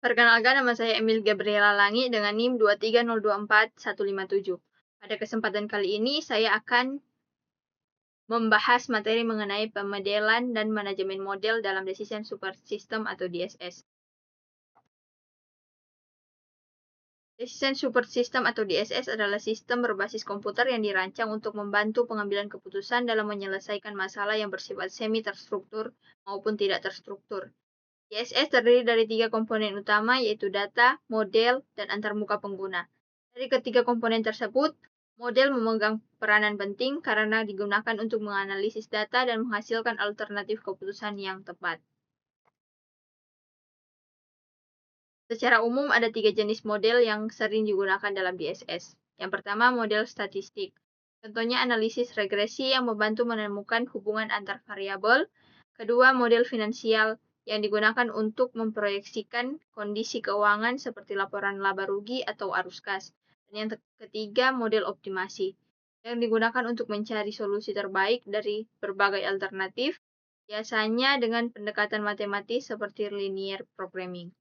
Perkenalkan, nama saya Emil Gabriela Langi dengan NIM 23024-157. Pada kesempatan kali ini, saya akan membahas materi mengenai pemodelan dan manajemen model dalam Decision Support System atau DSS. Decision Support System atau DSS adalah sistem berbasis komputer yang dirancang untuk membantu pengambilan keputusan dalam menyelesaikan masalah yang bersifat semi-terstruktur maupun tidak terstruktur. DSS terdiri dari 3 komponen utama, yaitu data, model, dan antarmuka pengguna. Dari ketiga komponen tersebut, model memegang peranan penting karena digunakan untuk menganalisis data dan menghasilkan alternatif keputusan yang tepat. Secara umum, ada 3 jenis model yang sering digunakan dalam DSS. Yang pertama, model statistik. Contohnya analisis regresi yang membantu menemukan hubungan antar variabel. Kedua, model finansial yang digunakan untuk memproyeksikan kondisi keuangan seperti laporan laba rugi atau arus kas. Dan yang ketiga, model optimasi yang digunakan untuk mencari solusi terbaik dari berbagai alternatif, biasanya dengan pendekatan matematis seperti linear programming.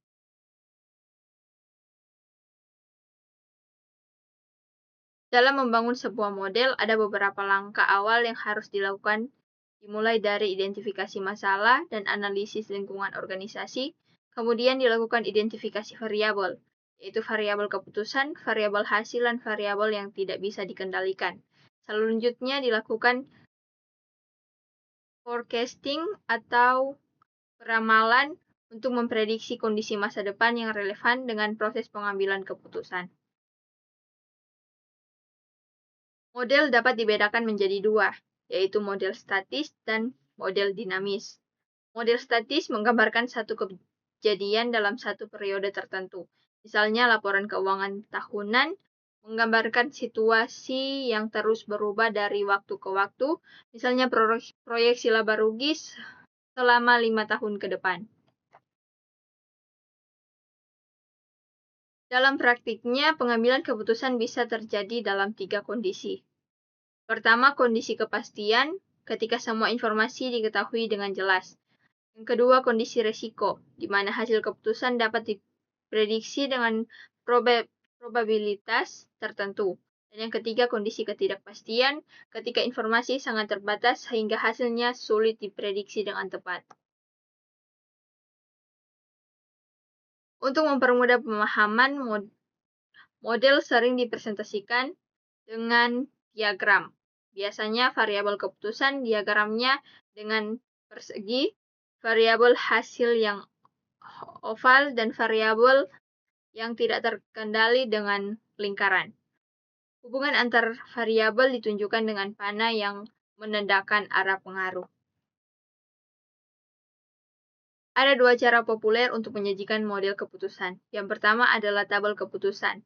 Dalam membangun sebuah model, ada beberapa langkah awal yang harus dilakukan, dimulai dari identifikasi masalah dan analisis lingkungan organisasi, kemudian dilakukan identifikasi variabel, yaitu variabel keputusan, variabel hasil, dan variabel yang tidak bisa dikendalikan. Selanjutnya dilakukan forecasting atau peramalan untuk memprediksi kondisi masa depan yang relevan dengan proses pengambilan keputusan. Model dapat dibedakan menjadi dua, yaitu model statis dan model dinamis. Model statis menggambarkan satu kejadian dalam satu periode tertentu. Misalnya laporan keuangan tahunan menggambarkan situasi yang terus berubah dari waktu ke waktu, misalnya proyeksi laba rugi selama 5 tahun ke depan. Dalam praktiknya, pengambilan keputusan bisa terjadi dalam 3 kondisi. Pertama, kondisi kepastian, ketika semua informasi diketahui dengan jelas. Yang kedua, kondisi resiko, di mana hasil keputusan dapat diprediksi dengan probabilitas tertentu. Dan yang ketiga, kondisi ketidakpastian, ketika informasi sangat terbatas sehingga hasilnya sulit diprediksi dengan tepat. Untuk mempermudah pemahaman, model sering dipresentasikan dengan diagram. Biasanya variabel keputusan diagramnya dengan persegi, variabel hasil yang oval, dan variabel yang tidak terkendali dengan lingkaran. Hubungan antar variabel ditunjukkan dengan panah yang menandakan arah pengaruh. Ada 2 cara populer untuk menyajikan model keputusan. Yang pertama adalah tabel keputusan,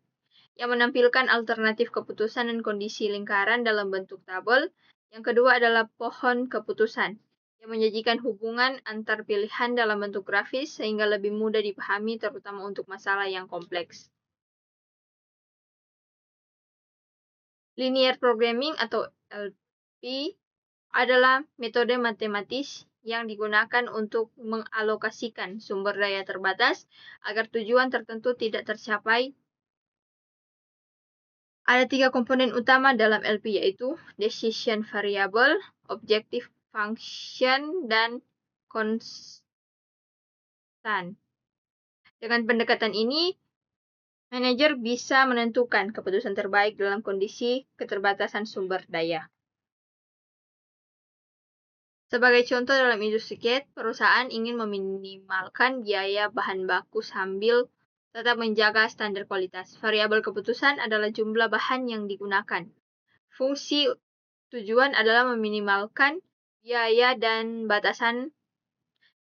yang menampilkan alternatif keputusan dan kondisi lingkaran dalam bentuk tabel. Yang kedua adalah pohon keputusan, yang menyajikan hubungan antar pilihan dalam bentuk grafis sehingga lebih mudah dipahami terutama untuk masalah yang kompleks. Linear programming atau LP adalah metode matematis yang digunakan untuk mengalokasikan sumber daya terbatas agar tujuan tertentu tidak tercapai. Ada 3 komponen utama dalam LP, yaitu decision variable, objective function, dan constant. Dengan pendekatan ini, manajer bisa menentukan keputusan terbaik dalam kondisi keterbatasan sumber daya. Sebagai contoh, dalam industri cat, perusahaan ingin meminimalkan biaya bahan baku sambil tetap menjaga standar kualitas. Variabel keputusan adalah jumlah bahan yang digunakan. Fungsi tujuan adalah meminimalkan biaya dan batasan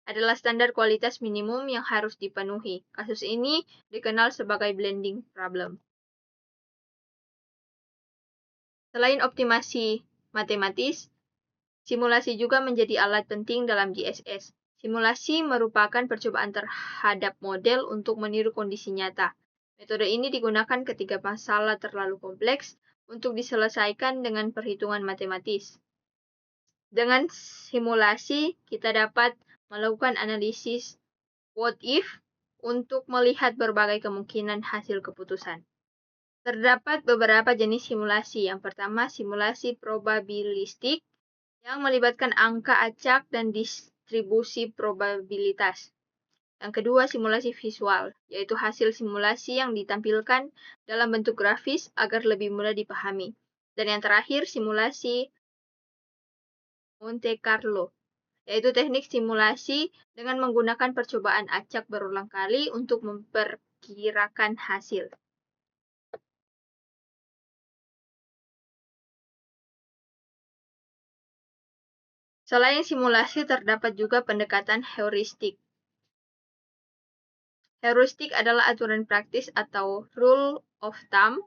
adalah standar kualitas minimum yang harus dipenuhi. Kasus ini dikenal sebagai blending problem. Selain optimasi matematis, simulasi juga menjadi alat penting dalam DSS. Simulasi merupakan percobaan terhadap model untuk meniru kondisi nyata. Metode ini digunakan ketika masalah terlalu kompleks untuk diselesaikan dengan perhitungan matematis. Dengan simulasi, kita dapat melakukan analisis what if untuk melihat berbagai kemungkinan hasil keputusan. Terdapat beberapa jenis simulasi. Yang pertama, simulasi probabilistik yang melibatkan angka acak dan distribusi probabilitas. Yang kedua, simulasi visual, yaitu hasil simulasi yang ditampilkan dalam bentuk grafis agar lebih mudah dipahami. Dan yang terakhir, simulasi Monte Carlo, yaitu teknik simulasi dengan menggunakan percobaan acak berulang kali untuk memperkirakan hasil. Selain simulasi, terdapat juga pendekatan heuristik. Heuristik adalah aturan praktis atau rule of thumb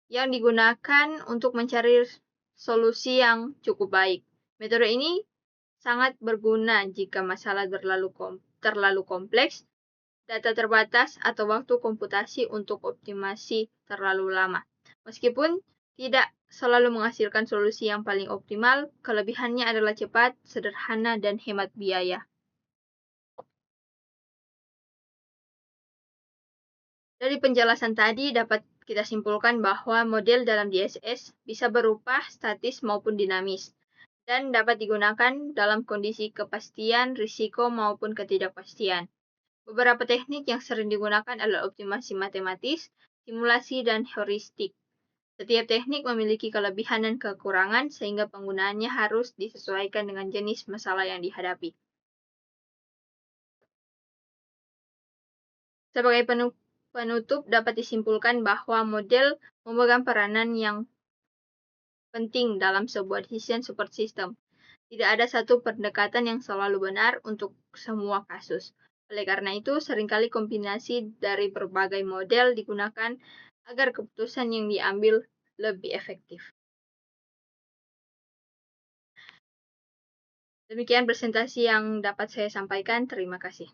yang digunakan untuk mencari solusi yang cukup baik. Metode ini sangat berguna jika masalah terlalu kompleks, data terbatas, atau waktu komputasi untuk optimasi terlalu lama. Meskipun tidak selalu menghasilkan solusi yang paling optimal, kelebihannya adalah cepat, sederhana, dan hemat biaya. Dari penjelasan tadi dapat kita simpulkan bahwa model dalam DSS bisa berupa statis maupun dinamis, dan dapat digunakan dalam kondisi kepastian, risiko, maupun ketidakpastian. Beberapa teknik yang sering digunakan adalah optimasi matematis, simulasi, dan heuristik. Setiap teknik memiliki kelebihan dan kekurangan, sehingga penggunaannya harus disesuaikan dengan jenis masalah yang dihadapi. Sebagai penutup, dapat disimpulkan bahwa model memegang peranan yang penting dalam sebuah decision support system. Tidak ada satu pendekatan yang selalu benar untuk semua kasus. Oleh karena itu, seringkali kombinasi dari berbagai model digunakan agar keputusan yang diambil lebih efektif. Demikian presentasi yang dapat saya sampaikan. Terima kasih.